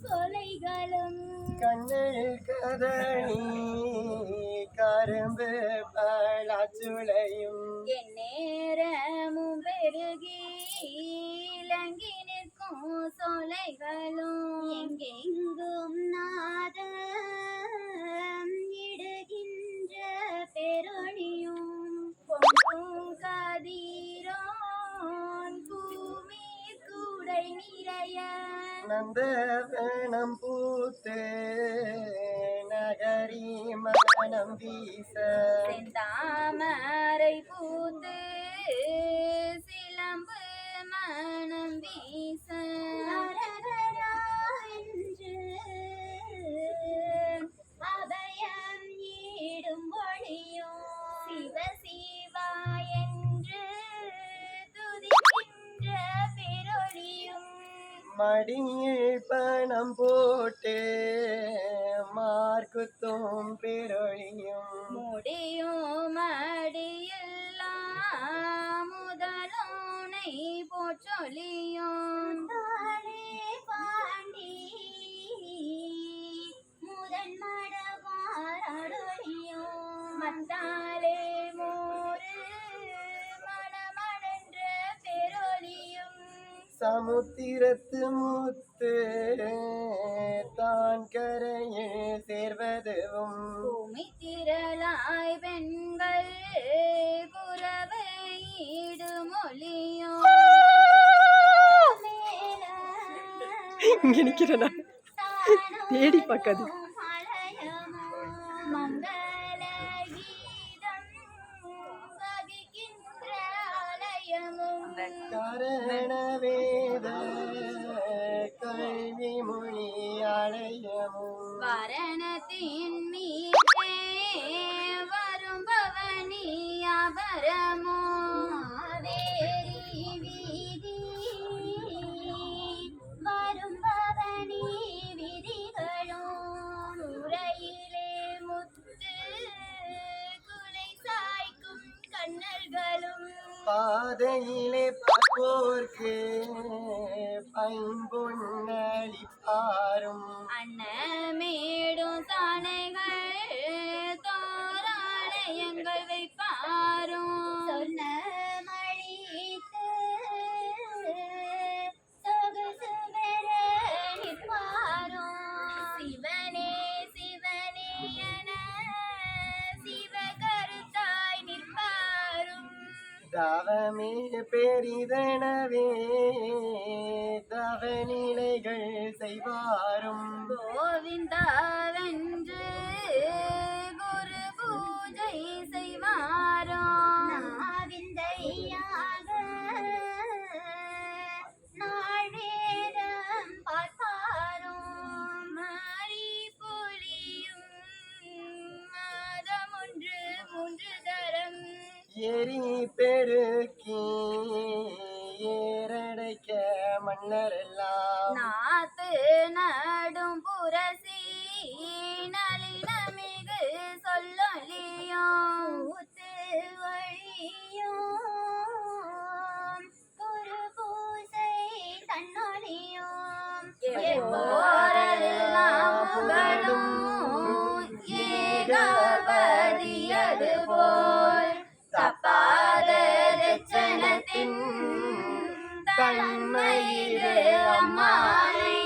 சொலைகளும் கண்ணில் கதனி கரும்பு பழச்சுளையும் என் நேரமும் பெருகி இலங்கி நிற்கும் சொலைகளும் எங்கெங்கும் நாதம் இடுகின்ற பெருளியும் பொங்கும் கதிரோன் பூமி கூடை நிறைய நந்தவனம் பூத்து நகரி மனம் வீச தாமரை பூத்து சிலம்பு மனம் வீச என்று அபயம் ஈடும் ஒளியும் சிவ சிவா என்று துதிக்கின்ற பெருளியும் மடியில் பணம் போட்டு மார்க்குத்தும் பெருளியும் முடியும் மடியெல்லாம் முதலோனை போற்றொலியும் பாண்டி முதன் மடவாரொழியும் மத்தாலே மோரு மணமணன்ற பெருளியும் சமுத்திரத்து முத்து தான் கரையில் சேர்வதும் பூமி திரளாய் பெண்கள் குரவையிடு மொழியும் இங்க நிக்கிறேனா தேடி பார்க்காது மங்கள கீதம் வகிக்கின்ற ஆலயமும் கரண வேத கல்வி மொழி ஆலயமும் வரணத்தின் மீதே வரும் பவனி அபரமோ வேரி வீதி வரும் பவனி விதிகளும் உரையிலே முத்து குலை சாய்க்கும் கண்ணல்களும் பாதையிலே பார்ப்போர்க்கு பைம்பொன்னளிப்பாரும் அன்னமேடும் சாணைகள் தோராலயங்கள் வைப்பாரும் சொன்ன மழித்து சொகுசு பெற நிற்பாரும் சிவனே சிவனே என சிவகருத்தாய் நிற்பாரும் தவமே பெரிதனவே தவநிலைகள் செய்வாரும் கோவிந்தாவென்று குரு பூஜை செய்வாரும் நாவிந்தையாக நாள் வேதம் பார்ப்பாரும் மாறி புலியும் மாதம் ஒன்று மூன்று தரம் எரி பெருக்கி ஏரடைக்க மன்னரெல்லாம் நாத்து நடும் புரசி நளினமிகு சொல்லொலியும் ஊத்து வழியும் குரு பூசை தன்னொலியும் எப்போரெல்லாம் புகழும் ஏகாபதியது போல் தப்பாத லட்சணத்தின் தன்மையிலே அம்மானை